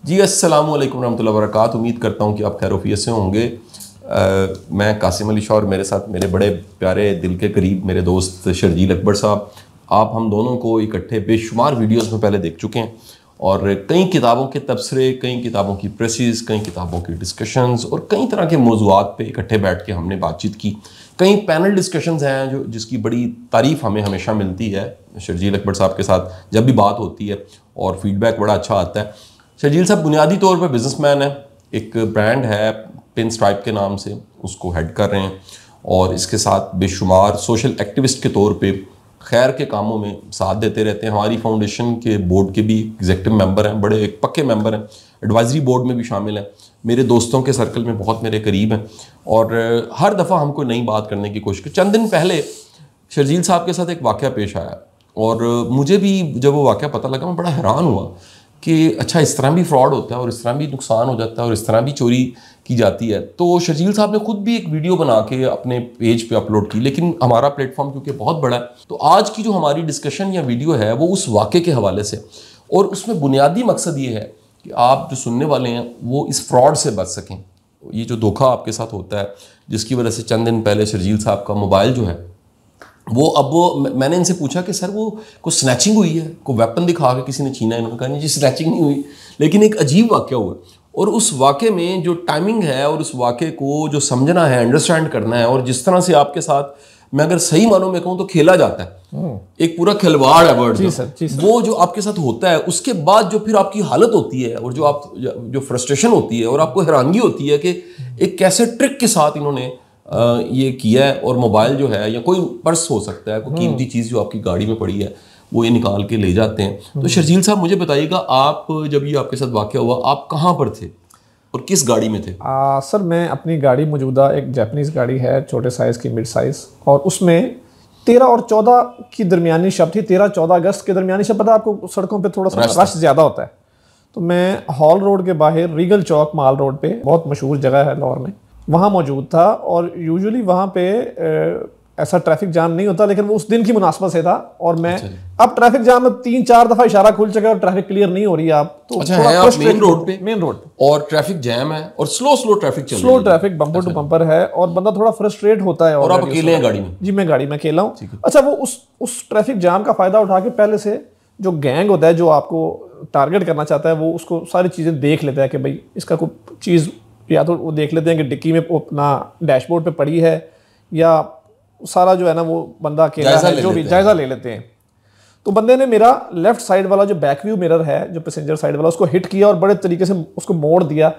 जी अस्सलाम वालेकुम रहमतुल्लाहि व बरकातहू। उम्मीद करता हूँ कि आप खैर-ओ-आफियत से होंगे। मैं कासिम अली शाह और मेरे साथ मेरे बड़े प्यारे दिल के करीब मेरे दोस्त शर्जील अकबर साहब। आप हम दोनों को इकट्ठे बेशुमार वीडियोस में पहले देख चुके हैं और कई किताबों के तबसरे, कई किताबों की प्रेसिस, कई किताबों की डिस्कशंस और कई तरह के मौज़ूआत पे इकट्ठे बैठ के हमने बातचीत की। कई पैनल डिस्कशंस हैं जिसकी बड़ी तारीफ़ हमें हमेशा मिलती है शर्जील अकबर साहब के साथ जब भी बात होती है और फीडबैक बड़ा अच्छा आता है। शर्जील साहब बुनियादी तौर पर बिजनेसमैन है, एक ब्रांड है पिन स्ट्राइप के नाम से, उसको हेड कर रहे हैं और इसके साथ बेशुमार सोशल एक्टिविस्ट के तौर पे खैर के कामों में साथ देते रहते हैं। हमारी फाउंडेशन के बोर्ड के भी एग्जेक्टिव मेंबर हैं, बड़े एक पक्के मेंबर हैं, एडवाइजरी बोर्ड में भी शामिल हैं, मेरे दोस्तों के सर्कल में बहुत मेरे करीब हैं और हर दफ़ा हमको नई बात करने की कोशिश की। चंद दिन पहले शर्जील साहब के साथ एक वाक़या पेश आया और मुझे भी जब वो वाक़या पता लगा मैं बड़ा हैरान हुआ कि अच्छा इस तरह भी फ्रॉड होता है और इस तरह भी नुकसान हो जाता है और इस तरह भी चोरी की जाती है। तो शर्जील साहब ने खुद भी एक वीडियो बना के अपने पेज पे अपलोड की, लेकिन हमारा प्लेटफॉर्म क्योंकि बहुत बड़ा है तो आज की जो हमारी डिस्कशन या वीडियो है वो उस वाक़े के हवाले से, और उसमें बुनियादी मकसद ये है कि आप जो सुनने वाले हैं वो इस फ्रॉड से बच सकें। ये जो धोखा आपके साथ होता है जिसकी वजह से चंद दिन पहले शर्जील साहब का मोबाइल जो है वो मैंने इनसे पूछा कि सर वो कुछ स्नैचिंग हुई है, कोई वेपन दिखा के किसी ने छीना है? इन्होंने कहा नहीं जी स्नैचिंग नहीं हुई, लेकिन एक अजीब वाक़या हुआ और उस वाक़े में जो टाइमिंग है और उस वाक़े को जो समझना है, अंडरस्टैंड करना है और जिस तरह से आपके साथ मैं अगर सही मानों में कहूँ तो खेला जाता है, एक पूरा खिलवाड़ है वर्ड वो जो आपके साथ होता है, उसके बाद जो फिर आपकी हालत होती है और जो फ्रस्ट्रेशन होती है और आपको हैरानगी होती है कि एक कैसे ट्रिक के साथ इन्होंने ये किया है। और मोबाइल जो है या कोई पर्स हो सकता है, कोई कीमती चीज़ जो आपकी गाड़ी में पड़ी है वो ये निकाल के ले जाते हैं। तो शर्जील साहब मुझे बताइएगा, आप जब ये आपके साथ वाक़या हुआ आप कहाँ पर थे और किस गाड़ी में थे? सर मैं अपनी गाड़ी मौजूदा एक जापानीज़ गाड़ी है, छोटे साइज़ की, मिड साइज़, और उसमें 13 और 14 की दरमियानी शब थी। 13-14 अगस्त के दरमियानी शब, पता है आपको सड़कों पे थोड़ा सा रश ज़्यादा होता है। तो मैं हॉल रोड के बाहर रीगल चौक माल रोड पे, बहुत मशहूर जगह है लाहौर में, वहाँ मौजूद था। और यूजुअली वहाँ पे ऐसा ट्रैफिक जाम नहीं होता, लेकिन वो उस दिन की मुनासबत से था और मैं अब ट्रैफिक जाम में 3-4 दफ़ा इशारा खुल चुका है और ट्रैफिक क्लियर नहीं हो रही है। आप तो अच्छा है आप मेन रोड पे और ट्रैफिक जैम है और स्लो ट्रैफिक चल रही है, slow traffic bumper to bumper है और बंदा थोड़ा फ्रस्ट्रेट होता है। और आप अकेले हैं गाड़ी में? जी मैं गाड़ी में अकेला हूँ। अच्छा, वो उस ट्रैफिक जाम का फायदा उठा के पहले से जो गैंग होता है जो आपको टारगेट करना चाहता है वो उसको सारी चीज़ें देख लेता है कि भाई इसका कोई चीज़, या तो वो देख लेते हैं कि डिक्की में अपना डैशबोर्ड पे पड़ी है, या सारा जो है ना वो बंदा अकेला है, जो भी जायज़ा ले लेते हैं। तो बंदे ने मेरा लेफ्ट साइड वाला जो बैक व्यू मिरर है, जो पैसेंजर साइड वाला, उसको हिट किया और बड़े तरीके से उसको मोड़ दिया,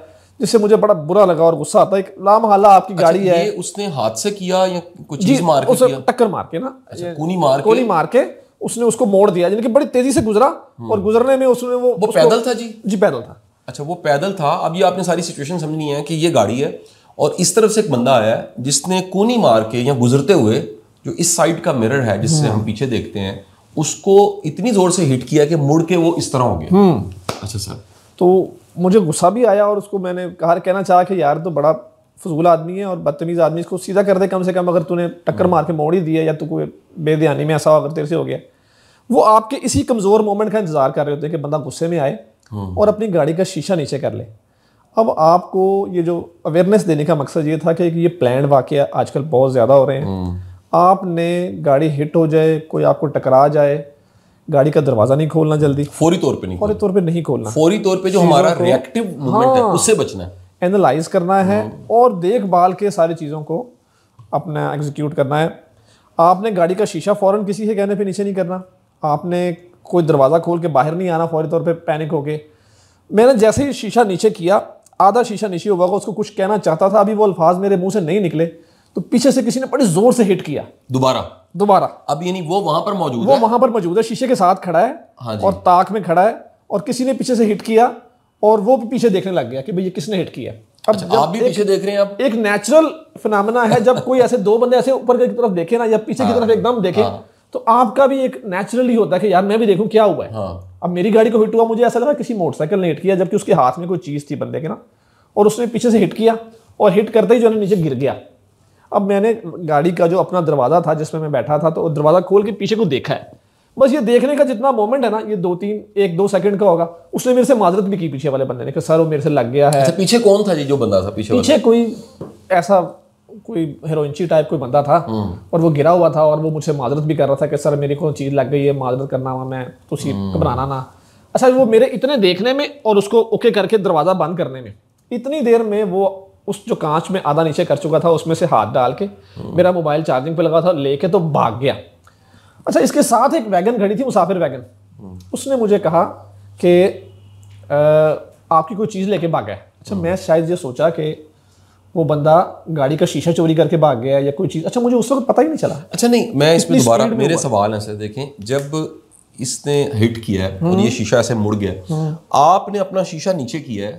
जिससे मुझे बड़ा बुरा लगा और गुस्सा आता है। एक लामहल्ला आपकी गाड़ी है। उसने हाथ से किया या कुछ चीज मार के किया? टक्कर मार के ना, कूनी मार के उसने उसको मोड़ दिया, यानी कि बड़ी तेजी से गुजरा और गुजरने में उसने वो पैदल था? जी पैदल था। अच्छा वो पैदल था। अब ये आपने सारी सिचुएशन समझनी है कि ये गाड़ी है और इस तरफ से एक बंदा आया है जिसने कूनी मार के या गुजरते हुए जो इस साइड का मिरर है जिससे हम पीछे देखते हैं उसको इतनी जोर से हिट किया कि मुड़ के वो इस तरह हो गया। अच्छा सर, तो मुझे गुस्सा भी आया और उसको मैंने कहना चाहा कि यार तो बड़ा फजूल आदमी है और बदतमीज़ आदमी, इसको सीधा कर दे कम से कम, अगर तूने टक्कर मार के मोड़ ही दिया या तो कोई बेध्यानी में ऐसा अगर तेरे से हो गया। वो आपके इसी कमज़ोर मोमेंट का इंतजार कर रहे होते हैं कि बंदा गुस्से में आए और अपनी गाड़ी का शीशा नीचे कर ले। अब आपको ये जो अवेयरनेस देने का मकसद ये था कि ये प्लान्ड वाक़या आजकल बहुत ज़्यादा हो रहे हैं। आपने गाड़ी हिट हो जाए, कोई आपको टकरा जाए, गाड़ी का दरवाज़ा नहीं खोलना जल्दी, फौरी तौर पे नहीं खोलना, फौरी तौर पे जो हमारा रिएक्टिव मूवमेंट है उससे बचना है, एनालाइज करना है और देखभाल के सारी चीज़ों को अपना एग्जीक्यूट करना है। आपने गाड़ी का शीशा फ़ौरन किसी के कहने पे नीचे नहीं करना, आपने कोई दरवाज़ा खोल के बाहर नहीं आना फौरी तौर पे पैनिक होके। मैंने जैसे ही शीशा नीचे किया, आधा शीशा नीचे हुआ, उसको कुछ कहना चाहता था, अभी वो अल्फाज मेरे मुंह से नहीं निकले तो पीछे से किसी ने बड़ी जोर से हिट किया दोबारा। अब यानी वो वहां पर मौजूद है, शीशे के साथ खड़ा है। हाँ और ताक में खड़ा है और किसी ने पीछे से हिट किया और वो भी पीछे देखने लग गया कि भाई ये किसने हिट किया। अब अच्छा, आप भी पीछे देख रहे हैं। अब एक नेचुरल फिनोमेना है, जब कोई ऐसे दो बंदे ऐसे ऊपर की तरफ देखे ना या पीछे की तरफ एकदम देखे तो आपका भी एक नेचुरली होता है कि यार मैं भी देखूं क्या हुआ है। अब मेरी गाड़ी को हिट हुआ, मुझे ऐसा लगा किसी मोटरसाइकिल ने हिट किया, जबकि उसके हाथ में कोई चीज थी बंदे के ना, और उसने पीछे से हिट किया और हिट करते ही जो है नीचे गिर गया। अब मैंने गाड़ी का जो अपना दरवाज़ा था जिसमें मैं बैठा था तो दरवाज़ा खोल के पीछे को देखा है, बस ये देखने का जितना मोमेंट है ना, ये 1-2 सेकंड का होगा। उसने मेरे से माजरत भी की पीछे वाले बंदे ने कि सर वो मेरे से लग गया है। अच्छा, पीछे कौन था जी जो बंदा था पीछे? पीछे कोई ऐसा कोई हीरोइनची टाइप कोई बंदा था और वो गिरा हुआ था और वो मुझसे माजरत भी कर रहा था कि सर मेरी कोई चीज़ लग गई है, माजरत करना हुआ, मैं तुसी घबराना ना। अच्छा, वो मेरे इतने देखने में और उसको ओके करके दरवाज़ा बंद करने में, इतनी देर में वो उस जो कांच में आधा नीचे कर चुका था उसमें से हाथ डाल के मेरा मोबाइल चार्जिंग पे लगा था लेके तो भाग गया। अच्छा, इसके साथ एक वैगन खड़ी थी, मुसाफिर वैगन। उसने मुझे कहा कि आपकी कोई चीज़ लेके भागा है। अच्छा, मैं शायद ये सोचा कि वो बंदा गाड़ी का शीशा चोरी करके भाग गया या कोई चीज़। अच्छा, मुझे उस वक्त पता ही नहीं चला। अच्छा, नहीं, मैं इसमें दोबारा मेरे सवाल है सर, देखें, जब इसने हिट किया है और ये शीशा ऐसे मुड़ गया, आपने अपना शीशा नीचे किया है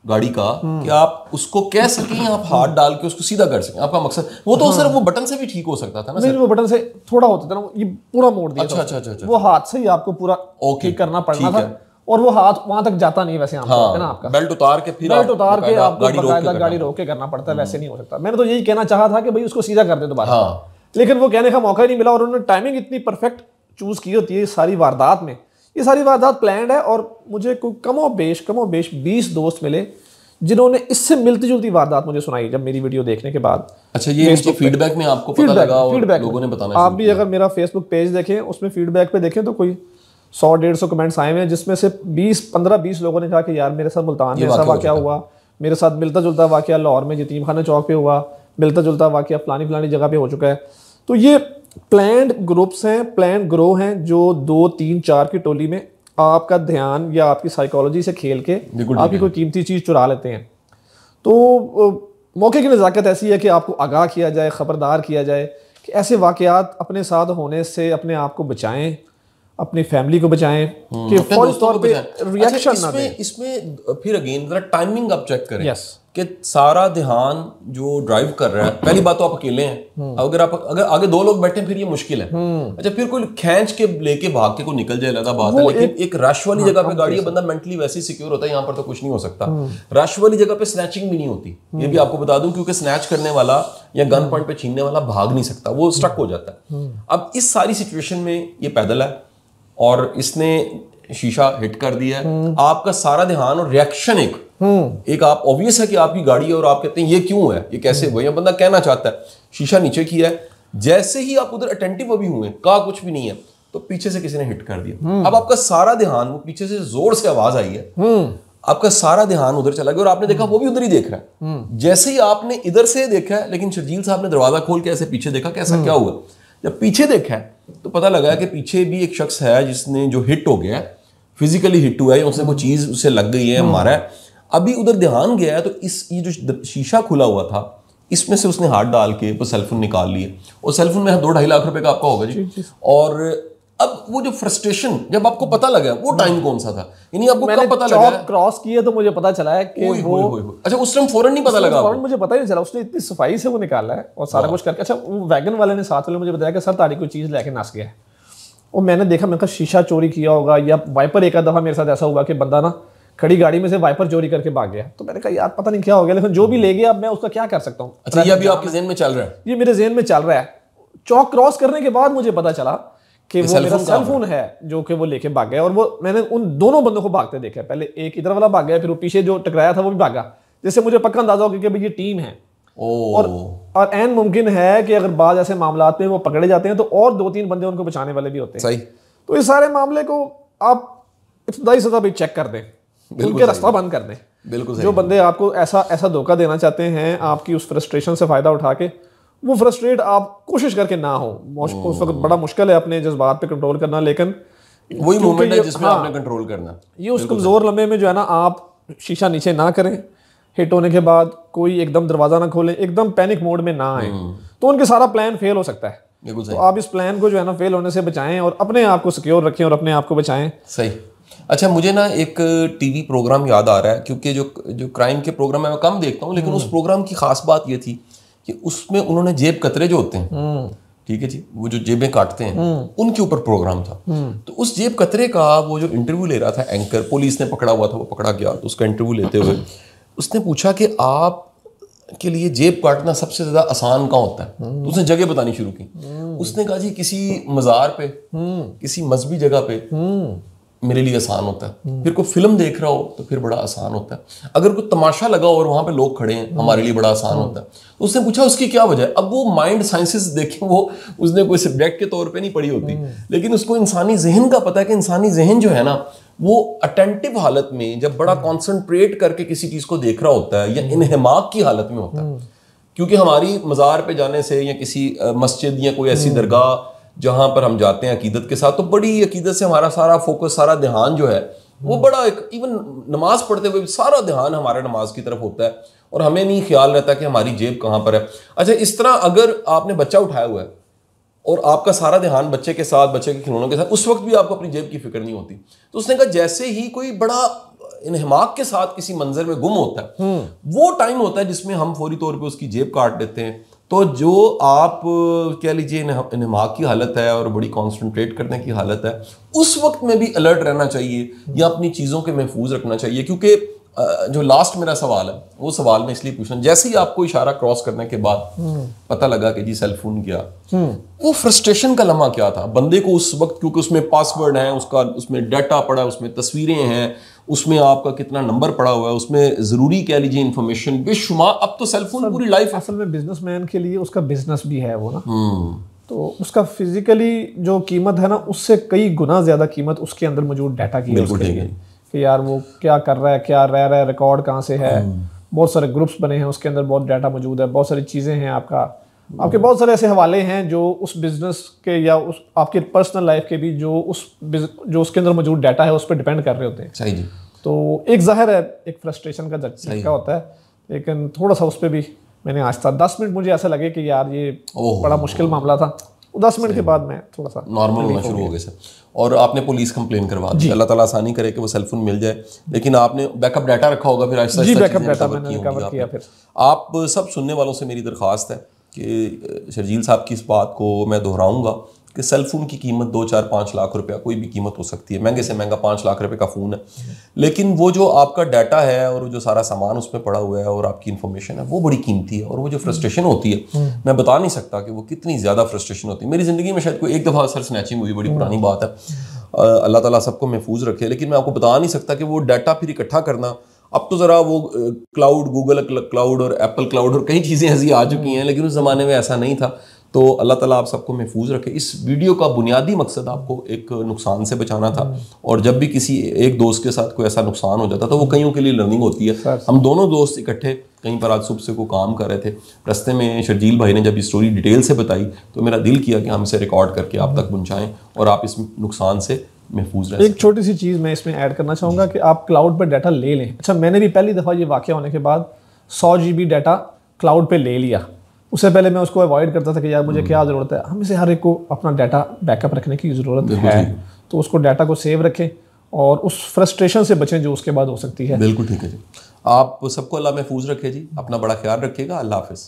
गाड़ी का कि आप उसको कह सकें, आप हाथ डाल के उसको सीधा कर सकें, आपका मकसद वो तो सर वो बटन से भी ठीक हो सकता था ना? नहीं, वो बटन से थोड़ा होता था ना, ये पूरा मोड़ दिया। अच्छा, वो हाथ से ही आपको पूरा ठीक करना पड़ना था और वो हाथ वहां तक जाता नहीं वैसे आमतौर पे ना। आपका बेल्ट उतार के फिर बेल्ट उतार के आपको गाड़ी रोक के करना पड़ता है, वैसे नहीं हो सकता। मैंने तो यही कहना चाहा था कि भाई उसको सीधा कर दे दोबारा, लेकिन वो कहने का मौका ही नहीं मिला। और उन्होंने टाइमिंग इतनी परफेक्ट चूज की होती है सारी वारदात में। ये सारी वारदात प्लान्ड है और मुझे कोई कमो बेश 20 दोस्त मिले जिन्होंने इससे मिलती जुलती वारदात मुझे सुनाई जब मेरी वीडियो देखने के बाद। अच्छा, ये फीडबैक में आपको पता लगा और लोगों ने बताना? आप भी अगर मेरा फेसबुक पेज देखें, उसमें फीडबैक पे देखें तो कोई 100-150 कमेंट्स आए हुए हैं, जिसमें से 15-20 लोगों ने कहा कि यार मेरे साथ मुल्तान में ऐसा वाकया हुआ, मेरे साथ मिलता जुलता वाकया लाहौर में यतीम खाना चौक पे हुआ, मिलता जुलता वाकया फलानी जगह पे हो चुका है। तो ये प्लान्ड ग्रुप्स हैं, प्लान्ड ग्रोह हैं जो 2, 3, 4 की टोली में आपका ध्यान या आपकी साइकोलॉजी से खेल के आपकी कोई कीमती चीज़ चुरा लेते हैं। तो मौके की नज़ाकत ऐसी है कि आपको आगाह किया जाए, ख़बरदार किया जाए कि ऐसे वाक़यात अपने साथ होने से अपने आप को बचाएं, अपनी फैमिली को बचाएं कि फौरी तौर पे रिएक्शन ना दें। इसमें फिर अगेन जरा टाइमिंग आप चेक करें कि सारा ध्यान जो ड्राइव कर रहा है, पहली बात तो आप अकेले हैं, अगर आगे 2 लोग बैठे फिर ये मुश्किल है। अच्छा, फिर कोई खींच के लेके भाग के कोई निकल जाए अलग बात है, लेकिन एक रश वाली जगह पे गाड़ी है, बंदा मेंटली वैसे ही सिक्योर होता है, यहाँ पर तो कुछ नहीं हो सकता। रश वाली जगह पे स्नैचिंग भी नहीं होती, ये भी आपको बता दूं, क्योंकि स्नैच करने वाला या गन पॉइंट पे छीनने वाला भाग नहीं सकता, वो स्टक हो जाता है। अब इस सारी सिचुएशन में ये पैदल है और इसने शीशा हिट कर दिया है, आपका सारा ध्यान और रिएक्शन एक आप ऑब्वियस है कि आपकी गाड़ी है और आप कहते हैं ये क्यों है, ये कैसे हुआ, बंदा कहना चाहता है, शीशा नीचे किया है, जैसे ही आप उधर अटेंटिव अभी हुए, कहा कुछ भी नहीं है, तो पीछे से किसी ने हिट कर दिया। अब आपका सारा ध्यान, वो पीछे से जोर से आवाज आई है, आपका सारा ध्यान उधर चला गया और आपने देखा वो भी उधर ही देख रहा है। जैसे ही आपने इधर से देखा है, लेकिन शर्जील साहब ने दरवाजा खोल के ऐसे पीछे देखा, कैसा क्या हुआ? जब पीछे देखा है तो पता लगा कि पीछे भी एक शख्स है जिसने जो हिट हो गया है, फिजिकली हिट हुआ है, उसने कोई चीज उसे लग गई है, मारा है। अभी उधर ध्यान गया है तो ये जो शीशा खुला हुआ था, इसमें से उसने हाथ डाल के वो सेलफोन निकाल लिए, और सेलफोन में 2-2.5 लाख रुपए का आपका होगा जी। और अब वो जो फ्रस्ट्रेशन, जब आपको पता लगा वो टाइम कौन सा था, यानी आपको कब पता लगा? क्रॉस किए तो मुझे पता चला है कि वो अच्छा, उस टाइम फौरन नहीं पता लगा? फौरन मुझे पता ही नहीं चला, उसने इतनी सफाई से वो निकाला है और सारा कुछ करके। अच्छा, वो वैगन वाले ने, साथ वाले मुझे बताया कि सर तारी कोई चीज़ लेके नस गया है, और मैंने देखा, मैंने कहा शीशा चोरी किया होगा या वाइपर। एक दफ़ा मेरे साथ ऐसा हुआ कि बंदा ना खड़ी गाड़ी में से वाइपर चोरी करके भाग गया, तो मैंने कहा यार पता नहीं क्या हो गया, लेकिन जो भी ले गया अब मैं उसका क्या कर सकता हूँ। अच्छा, ये अभी आपके ज़हन में चल रहा है? ये मेरे ज़हन में चल रहा है। चौक क्रॉस करने के बाद मुझे पता चला कि वो मेरा सेलफोन है जो कि वो लेके भाग गया, और वो मैंने उन दोनों बंदों को भागते देखा। पहले एक इधर वाला भाग गया, फिर वो पीछे जो टकराया था वो भी भागा, जिससे मुझे पक्का अंदाजा हो गया कि भाई ये टीम है। और एन मुमकिन है कि अगर बाद ऐसे मामलात में वो पकड़े जाते हैं तो और 2-3 बंदे उनको बचाने वाले भी होते हैं। सही। तो इस सारे मामले को आप इब्तदाई सतह पे चेक कर दें, उनके रास्ता बंद कर दें। बिल्कुल। जो बंदे आपको ऐसा धोखा देना चाहते हैं, आपकी उस फ्रस्ट्रेशन से फायदा उठा के, वो फ्रस्ट्रेट आप कोशिश करके ना हो। उस वक्त बड़ा मुश्किल है अपने जज्बात पे कंट्रोल करना, लेकिन वही मोमेंट है जिसमें आपने कंट्रोल करना। ये उस कमजोर लम्हे में जो है ना, आप शीशा नीचे ना करें, हिट होने के बाद कोई एकदम दरवाजा ना खोलें, एकदम पैनिक मोड में ना आए, तो उनके सारा प्लान फेल हो सकता है। तो आप इस प्लान को जो है ना फेल होने से बचाएं और अपने आप को सिक्योर रखें और अपने आप को बचाएं। सही। अच्छा, मुझे ना एक टीवी प्रोग्राम याद आ रहा है, क्योंकि जो क्राइम के प्रोग्राम मैं कम देखता हूँ, लेकिन उस प्रोग्राम की खास बात ये थी कि उसमें उन्होंने जेब कतरे जो होते हैं, ठीक है जी, वो जो जेबें काटते हैं, उनके ऊपर प्रोग्राम था। तो उस जेब कतरे का वो जो इंटरव्यू ले रहा था एंकर, पुलिस ने पकड़ा हुआ था, वो पकड़ा गया, तो उसका इंटरव्यू लेते हुए उसने पूछा कि आप के लिए जेब काटना सबसे ज्यादा आसान कहाँ होता है, तो उसने जगह बतानी शुरू की। उसने कहा जी किसी मज़ार पे, किसी मजहबी जगह पे मेरे लिए आसान होता है, फिर कोई फिल्म देख रहा हो तो फिर बड़ा आसान होता है, अगर कोई तमाशा लगा हो और वहां पे लोग खड़े हैं हमारे लिए बड़ा आसान होता है। तो उसने पूछा उसकी क्या वजह है। अब वो माइंड साइंसेस देखें, वो उसने कोई सब्जेक्ट के तौर पे नहीं पढ़ी होती, लेकिन उसको इंसानी जहन का पता है कि इंसानी जहन जो है ना वो अटेंटिव हालत में जब बड़ा कॉन्सेंट्रेट करके किसी चीज को देख रहा होता है या इन्हिमाक की हालत में होता है। क्योंकि हमारी मज़ार पे जाने से या किसी मस्जिद या कोई ऐसी दरगाह जहां पर हम जाते हैं अकीदत के साथ, तो बड़ी अकीदत से हमारा सारा फोकस, सारा ध्यान जो है वो बड़ा एक, इवन नमाज पढ़ते हुए सारा ध्यान हमारे नमाज की तरफ होता है और हमें नहीं ख्याल रहता कि हमारी जेब कहाँ पर है। अच्छा, इस तरह अगर आपने बच्चा उठाया हुआ है और आपका सारा ध्यान बच्चे के साथ, बच्चे के खिलौनों के साथ, उस वक्त भी आपको अपनी जेब की फिक्र नहीं होती। तो उसने कहा जैसे ही कोई बड़ा इन्हिमाक के साथ किसी मंजर में गुम होता है, वो टाइम होता है जिसमें हम फौरी तौर पे उसकी जेब काट देते हैं। तो जो आप कह लीजिए इन्हिमाक की हालत है और बड़ी कॉन्सेंट्रेट करने की हालत है, उस वक्त में भी अलर्ट रहना चाहिए या अपनी चीज़ों के महफूज रखना चाहिए। क्योंकि जो लास्ट मेरा सवाल है वो सवाल मैं इसलिए पूछना, जैसे ही आपको इशारा क्रॉस करने के बाद पता लगा कि जी सेल फोन गया, वो फ्रस्ट्रेशन का लम्हा क्या था बंदे को उस वक्त, क्योंकि उसमें पासवर्ड है, उसका उसमें डाटा पड़ा है, उसमें तस्वीरें हैं, उसमें आपका कितना नंबर पड़ा हुआ है, उसमें जरूरी कह लीजिए इन्फॉर्मेशन बेशुमार। अब तो सेल फोन पूरी लाइफ, असल में बिजनेसमैन के लिए उसका बिजनेस भी है वो ना, तो उसका फिजिकली जो कीमत है ना उससे कई गुना ज्यादा कीमत उसके अंदर मौजूद डाटा की है कि यार वो क्या कर रहा है, क्या रह रहा है, रिकॉर्ड कहाँ से है, बहुत सारे ग्रुप्स बने हैं उसके अंदर, बहुत डाटा मौजूद है, बहुत सारी चीज़ें हैं, आपके बहुत सारे ऐसे हवाले हैं जो उस बिजनेस के या उस आपके पर्सनल लाइफ के भी जो उसके अंदर मौजूद डाटा है उस पर डिपेंड कर रहे होते हैं। सही जी। तो एक जाहिर है एक फ्रस्ट्रेशन का झटका होता है, लेकिन थोड़ा सा उस पर भी मैंने आज तक 10 मिनट मुझे ऐसा लगे कि यार ये बड़ा मुश्किल मामला था, 10 मिनट के बाद मैं थोड़ा सा नॉर्मल होना शुरू हो गया सर। और आपने पुलिस कंप्लेन करवा दी, अल्लाह ताला आसानी करे कि वो सेल फोन मिल जाए, लेकिन आपने बैकअप डाटा रखा होगा, फिर आहिस्ता आहिस्ता बैकअप डाटा मैंने रिकवर किया। फिर आप सब सुनने वालों से मेरी दरख्वास्त है कि शर्जील साहब की इस बात को मैं दोहराऊंगा कि सेल फोन की कीमत 2, 4, 5 लाख रुपया कोई भी कीमत हो सकती है, महंगे से महंगा 5 लाख रुपए का फ़ोन है, लेकिन वो जो आपका डाटा है और जो सारा सामान उसमें पड़ा हुआ है और आपकी इन्फॉर्मेशन है वो बड़ी कीमती है। और वो जो फ्रस्ट्रेशन होती है मैं बता नहीं सकता कि वो कितनी ज़्यादा फ्रस्ट्रेशन होती है। मेरी ज़िंदगी में शायद कोई एक दफ़ा सर स्नैचिंग हुई, बड़ी पुरानी बात है, अल्लाह ताला सबको महफूज रखे, लेकिन मैं आपको बता नहीं सकता कि वो डाटा फिर इकट्ठा करना, अब तो ज़रा वो क्लाउड, गूगल क्लाउड और एप्पल क्लाउड और कई चीज़ें ऐसी आ चुकी हैं, लेकिन उस ज़माने में ऐसा नहीं था। तो अल्लाह ताला आप सबको महफूज रखे। इस वीडियो का बुनियादी मकसद आपको एक नुकसान से बचाना था, और जब भी किसी एक दोस्त के साथ कोई ऐसा नुकसान हो जाता तो वो कईयों के लिए लर्निंग होती है। हम दोनों दोस्त इकट्ठे कहीं पर आज सुबह से को काम कर रहे थे, रास्ते में शर्जील भाई ने जब ये स्टोरी डिटेल से बताई तो मेरा दिल किया कि हम इसे रिकॉर्ड करके आप तक पहुँचाएँ और आप इस नुकसान से महफूज रहे। एक छोटी सी चीज़ मैं इसमें ऐड करना चाहूँगा कि आप क्लाउड पर डाटा ले लें। अच्छा, मैंने भी पहली दफ़ा ये वाक़या होने के बाद 100 GB डाटा क्लाउड पे ले लिया। उससे पहले मैं उसको अवॉइड करता था कि यार मुझे क्या ज़रूरत है, हमें से हर एक को अपना डाटा बैकअप रखने की ज़रूरत है, तो उसको डाटा को सेव रखें और उस फ्रस्ट्रेशन से बचें जो उसके बाद हो सकती है। बिल्कुल ठीक है जी। आप सबको अल्लाह महफूज रखे जी, अपना बड़ा ख्याल रखिएगा। अल्लाह हाफ़िज़।